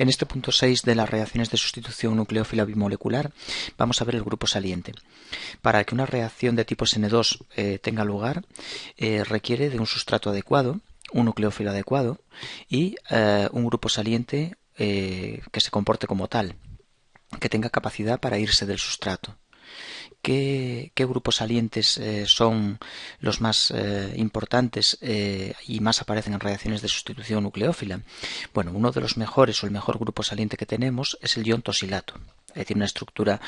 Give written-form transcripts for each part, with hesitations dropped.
En este punto 6 de las reacciones de sustitución nucleófila bimolecular vamos a ver el grupo saliente. Para que una reacción de tipo SN2 tenga lugar, requiere de un sustrato adecuado, un nucleófilo adecuado y un grupo saliente que se comporte como tal, que tenga capacidad para irse del sustrato. ¿Qué grupos salientes son los más importantes y más aparecen en reacciones de sustitución nucleófila? Bueno, uno de los mejores o el mejor grupo saliente que tenemos es el ion tosilato. Tiene una estructura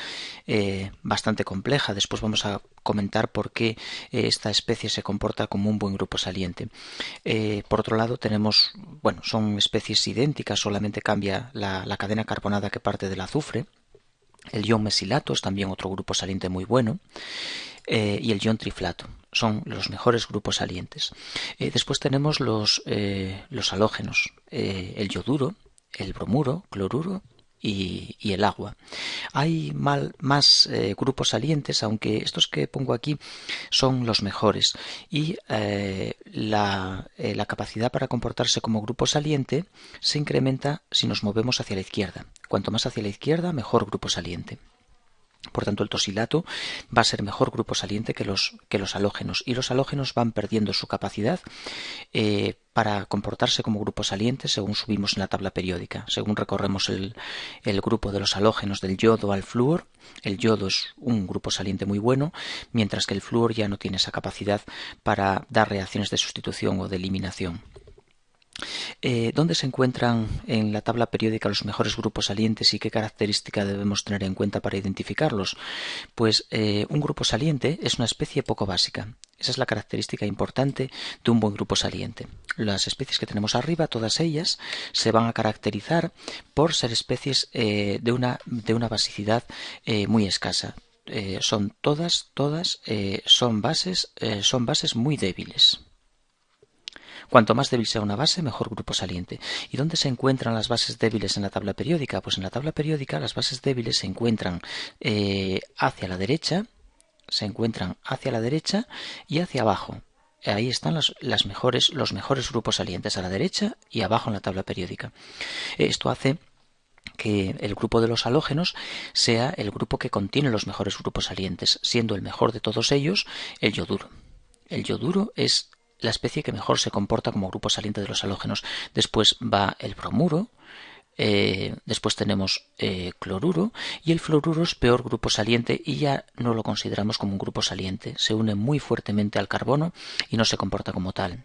bastante compleja. Después vamos a comentar por qué esta especie se comporta como un buen grupo saliente. Por otro lado tenemos, bueno, son especies idénticas, solamente cambia la cadena carbonada que parte del azufre. El ion mesilato es también otro grupo saliente muy bueno, y el ion triflato. Son los mejores grupos salientes. Después tenemos los halógenos, el yoduro, el bromuro, cloruro y el agua. Hay más grupos salientes, aunque estos que pongo aquí son los mejores. Y la capacidad para comportarse como grupo saliente se incrementa si nos movemos hacia la izquierda. Cuanto más hacia la izquierda, mejor grupo saliente. Por tanto, el tosilato va a ser mejor grupo saliente que los halógenos, y los halógenos van perdiendo su capacidad para comportarse como grupo saliente según subimos en la tabla periódica. Según recorremos el grupo de los halógenos del yodo al flúor, el yodo es un grupo saliente muy bueno, mientras que el flúor ya no tiene esa capacidad para dar reacciones de sustitución o de eliminación. ¿Dónde se encuentran en la tabla periódica los mejores grupos salientes y qué característica debemos tener en cuenta para identificarlos? Pues un grupo saliente es una especie poco básica. Esa es la característica importante de un buen grupo saliente. Las especies que tenemos arriba, todas ellas, se van a caracterizar por ser especies de una basicidad muy escasa. Son bases muy débiles. Cuanto más débil sea una base, mejor grupo saliente. ¿Y dónde se encuentran las bases débiles en la tabla periódica? Pues en la tabla periódica las bases débiles se encuentran hacia la derecha, y hacia abajo. Ahí están los mejores grupos salientes, a la derecha y abajo en la tabla periódica. Esto hace que el grupo de los halógenos sea el grupo que contiene los mejores grupos salientes, siendo el mejor de todos ellos el yoduro. El yoduro es la especie que mejor se comporta como grupo saliente de los halógenos. Después va el bromuro, después tenemos cloruro, y el fluoruro es peor grupo saliente y ya no lo consideramos como un grupo saliente. Se une muy fuertemente al carbono y no se comporta como tal.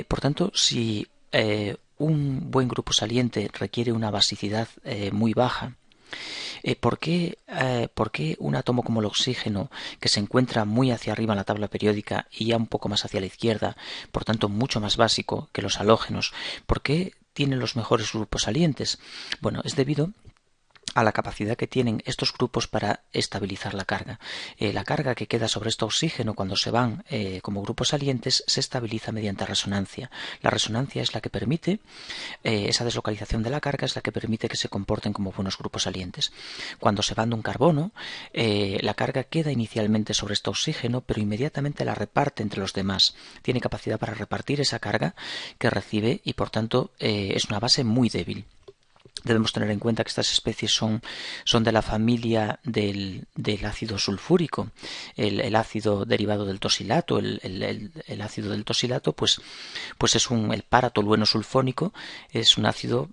Por tanto, si un buen grupo saliente requiere una basicidad muy baja, ¿por qué un átomo como el oxígeno, que se encuentra muy hacia arriba en la tabla periódica y ya un poco más hacia la izquierda, por tanto mucho más básico que los halógenos, por qué tienen los mejores grupos salientes? Bueno, es debido a la capacidad que tienen estos grupos para estabilizar la carga. La carga que queda sobre este oxígeno cuando se van como grupos salientes se estabiliza mediante resonancia. La resonancia es la que permite, esa deslocalización de la carga es la que permite que se comporten como buenos grupos salientes. Cuando se van de un carbono, la carga queda inicialmente sobre este oxígeno, pero inmediatamente la reparte entre los demás. Tiene capacidad para repartir esa carga que recibe y por tanto es una base muy débil. Debemos tener en cuenta que estas especies son de la familia del ácido sulfúrico, el ácido derivado del tosilato. El ácido del tosilato pues es el paratolueno sulfónico, es un ácido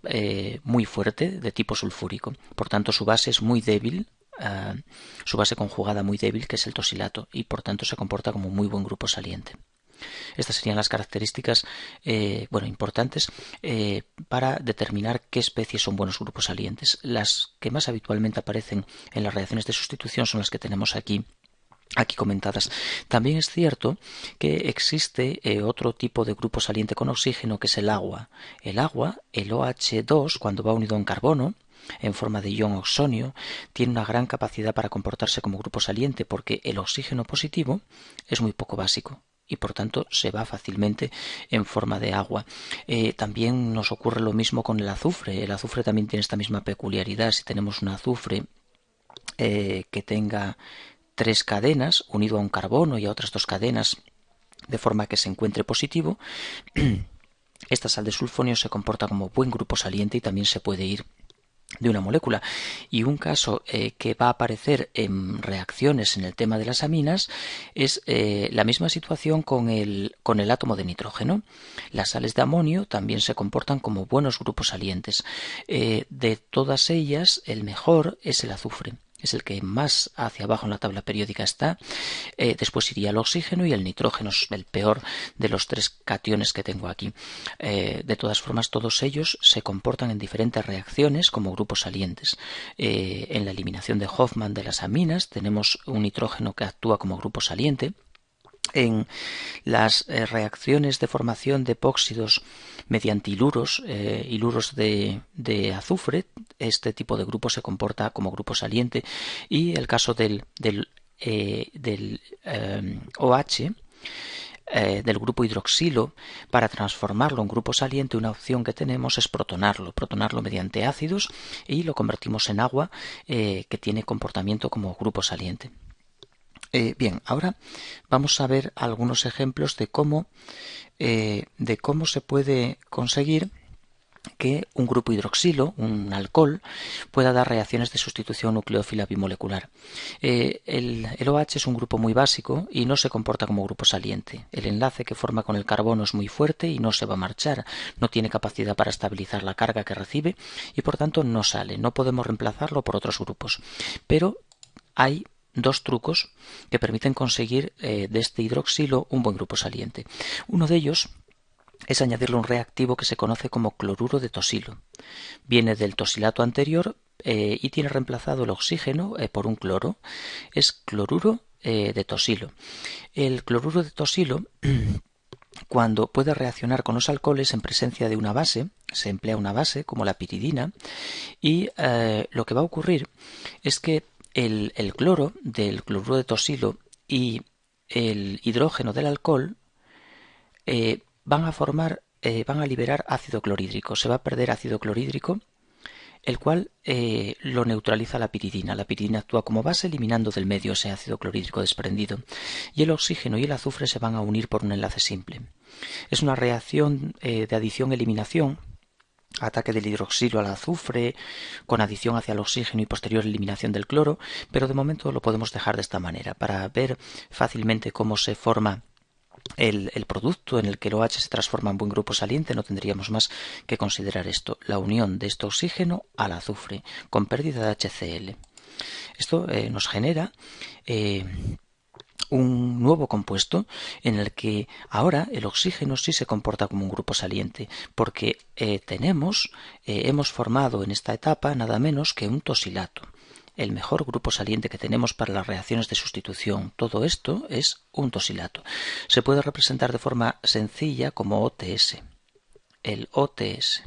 muy fuerte de tipo sulfúrico. Por tanto, su base es muy débil, su base conjugada muy débil, que es el tosilato, y por tanto se comporta como muy buen grupo saliente. Estas serían las características importantes para determinar qué especies son buenos grupos salientes. Las que más habitualmente aparecen en las reacciones de sustitución son las que tenemos aquí comentadas. También es cierto que existe otro tipo de grupo saliente con oxígeno, que es el agua. El agua, el OH2, cuando va unido a un carbono en forma de ion oxonio, tiene una gran capacidad para comportarse como grupo saliente, porque el oxígeno positivo es muy poco básico y por tanto se va fácilmente en forma de agua. También nos ocurre lo mismo con el azufre. El azufre también tiene esta misma peculiaridad. Si tenemos un azufre que tenga 3 cadenas unido a un carbono y a otras 2 cadenas de forma que se encuentre positivo, Esta sal de sulfonio se comporta como buen grupo saliente y también se puede ir de una molécula. Y un caso que va a aparecer en reacciones en el tema de las aminas es la misma situación con el átomo de nitrógeno. Las sales de amonio también se comportan como buenos grupos salientes. De todas ellas, el mejor es el azufre. Es el que más hacia abajo en la tabla periódica está. Después iría el oxígeno y el nitrógeno, el peor de los tres cationes que tengo aquí. De todas formas, todos ellos se comportan en diferentes reacciones como grupos salientes. En la eliminación de Hofmann de las aminas tenemos un nitrógeno que actúa como grupo saliente. En las reacciones de formación de epóxidos mediante hiluros de azufre, este tipo de grupo se comporta como grupo saliente, y el caso del OH, del grupo hidroxilo, para transformarlo en grupo saliente, una opción que tenemos es protonarlo mediante ácidos, y lo convertimos en agua que tiene comportamiento como grupo saliente. Bien, ahora vamos a ver algunos ejemplos de cómo se puede conseguir que un grupo hidroxilo, un alcohol, pueda dar reacciones de sustitución nucleófila bimolecular. El OH es un grupo muy básico y no se comporta como grupo saliente. El enlace que forma con el carbono es muy fuerte y no se va a marchar. No tiene capacidad para estabilizar la carga que recibe y por tanto no sale. No podemos reemplazarlo por otros grupos. Pero hay dos trucos que permiten conseguir de este hidroxilo un buen grupo saliente. Uno de ellos es añadirle un reactivo que se conoce como cloruro de tosilo. Viene del tosilato anterior y tiene reemplazado el oxígeno por un cloro. Es cloruro de tosilo. El cloruro de tosilo, cuando puede reaccionar con los alcoholes en presencia de una base, se emplea una base como la piridina, y lo que va a ocurrir es que el cloro del cloruro de tosilo y el hidrógeno del alcohol van a liberar ácido clorhídrico. Se va a perder ácido clorhídrico, el cual lo neutraliza la piridina. La piridina actúa como base, eliminando del medio ese ácido clorhídrico desprendido. Y el oxígeno y el azufre se van a unir por un enlace simple. Es una reacción de adición-eliminación, ataque del hidroxilo al azufre, con adición hacia el oxígeno y posterior eliminación del cloro, pero de momento lo podemos dejar de esta manera, para ver fácilmente cómo se forma el producto en el que el OH se transforma en buen grupo saliente. No tendríamos más que considerar esto: la unión de este oxígeno al azufre con pérdida de HCl. Esto nos genera un nuevo compuesto en el que ahora el oxígeno sí se comporta como un grupo saliente, porque hemos formado en esta etapa nada menos que un tosilato, el mejor grupo saliente que tenemos para las reacciones de sustitución. Todo esto es un tosilato. Se puede representar de forma sencilla como OTS. El OTS,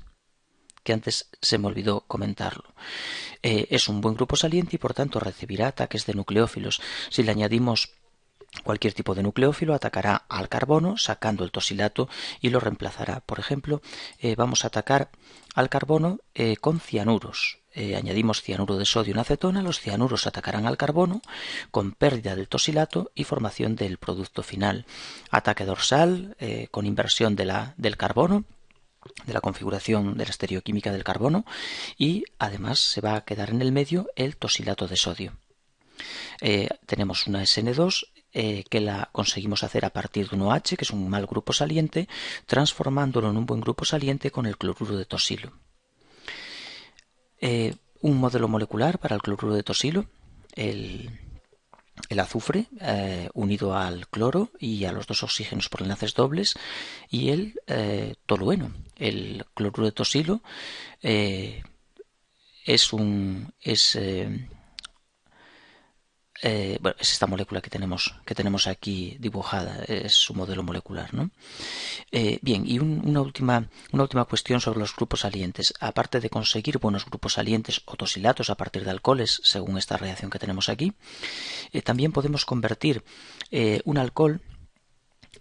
que antes se me olvidó comentarlo. Es un buen grupo saliente y por tanto recibirá ataques de nucleófilos. Si le añadimos cualquier tipo de nucleófilo, atacará al carbono sacando el tosilato y lo reemplazará. Por ejemplo, vamos a atacar al carbono con cianuros. Añadimos cianuro de sodio en acetona, los cianuros atacarán al carbono con pérdida del tosilato y formación del producto final. Ataque dorsal con inversión del carbono, de la configuración de la estereoquímica del carbono, y además se va a quedar en el medio el tosilato de sodio. Tenemos una SN2 que la conseguimos hacer a partir de un OH, que es un mal grupo saliente, transformándolo en un buen grupo saliente con el cloruro de tosilo. Un modelo molecular para el cloruro de tosilo: el azufre unido al cloro y a los dos oxígenos por enlaces dobles, y el tolueno. El cloruro de tosilo es esta molécula que tenemos aquí dibujada, es su modelo molecular, ¿no? Bien, y una última cuestión sobre los grupos salientes. Aparte de conseguir buenos grupos salientes o tosilatos a partir de alcoholes, según esta reacción que tenemos aquí, también podemos convertir un alcohol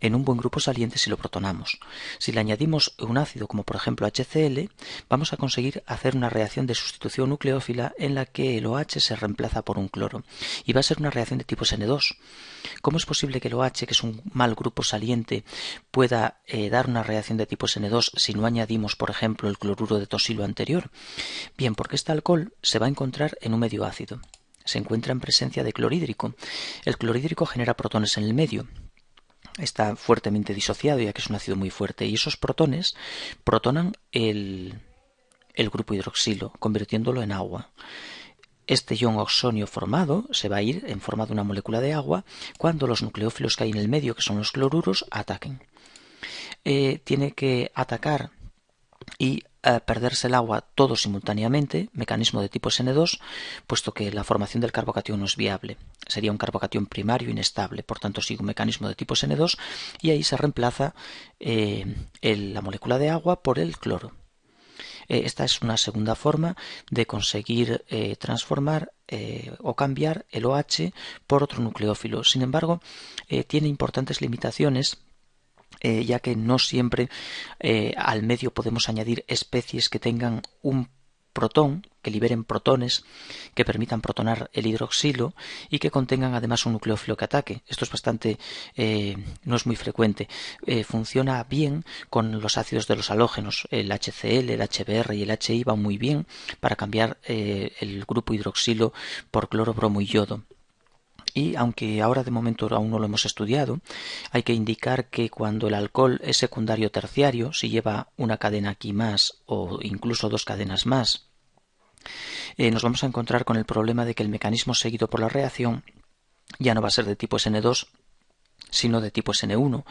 en un buen grupo saliente si lo protonamos. Si le añadimos un ácido como por ejemplo HCl, vamos a conseguir hacer una reacción de sustitución nucleófila en la que el OH se reemplaza por un cloro. Y va a ser una reacción de tipo SN2. ¿Cómo es posible que el OH, que es un mal grupo saliente, pueda dar una reacción de tipo SN2 si no añadimos, por ejemplo, el cloruro de tosilo anterior? Bien, porque este alcohol se va a encontrar en un medio ácido. Se encuentra en presencia de clorhídrico. El clorhídrico genera protones en el medio. Está fuertemente disociado ya que es un ácido muy fuerte y esos protones protonan el grupo hidroxilo, convirtiéndolo en agua. Este ion oxonio formado se va a ir en forma de una molécula de agua cuando los nucleófilos que hay en el medio, que son los cloruros, ataquen. Tiene que atacar y perderse el agua todo simultáneamente, mecanismo de tipo SN2, puesto que la formación del carbocatión no es viable. Sería un carbocatión primario inestable, por tanto sigue un mecanismo de tipo SN2 y ahí se reemplaza la molécula de agua por el cloro. Esta es una segunda forma de conseguir transformar o cambiar el OH por otro nucleófilo. Sin embargo, tiene importantes limitaciones, ya que no siempre al medio podemos añadir especies que tengan un protón, que liberen protones, que permitan protonar el hidroxilo y que contengan además un nucleófilo que ataque. Esto es bastante, no es muy frecuente. Funciona bien con los ácidos de los halógenos. El HCl, el HBr y el HI van muy bien para cambiar el grupo hidroxilo por cloro, bromo y yodo. Y aunque ahora de momento aún no lo hemos estudiado, hay que indicar que cuando el alcohol es secundario o terciario, si lleva una cadena aquí más o incluso dos cadenas más, nos vamos a encontrar con el problema de que el mecanismo seguido por la reacción ya no va a ser de tipo SN2, sino de tipo SN1,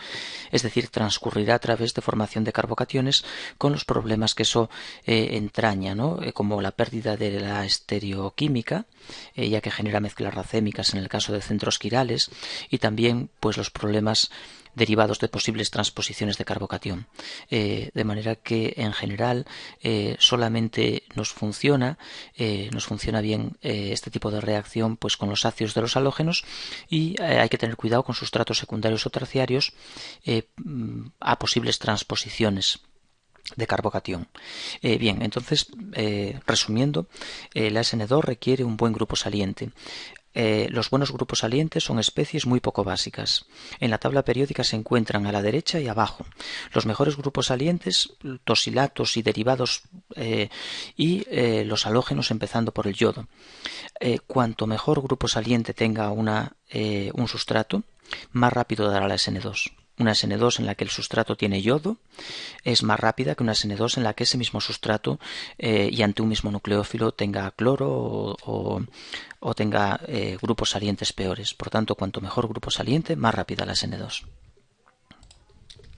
es decir, transcurrirá a través de formación de carbocationes con los problemas que eso entraña, ¿no? Como la pérdida de la estereoquímica, ya que genera mezclas racémicas en el caso de centros quirales, y también pues los problemas derivados de posibles transposiciones de carbocatión. De manera que en general solamente nos funciona bien este tipo de reacción pues con los ácidos de los halógenos y hay que tener cuidado con sustratos secundarios o terciarios a posibles transposiciones de carbocatión. Bien, entonces, resumiendo, la SN2 requiere un buen grupo saliente. Los buenos grupos salientes son especies muy poco básicas. En la tabla periódica se encuentran a la derecha y abajo. Los mejores grupos salientes, tosilatos y derivados y los halógenos empezando por el yodo. Cuanto mejor grupo saliente tenga un sustrato, más rápido dará la SN2. Una SN2 en la que el sustrato tiene yodo es más rápida que una SN2 en la que ese mismo sustrato y ante un mismo nucleófilo tenga cloro o tenga grupos salientes peores. Por tanto, cuanto mejor grupo saliente, más rápida la SN2.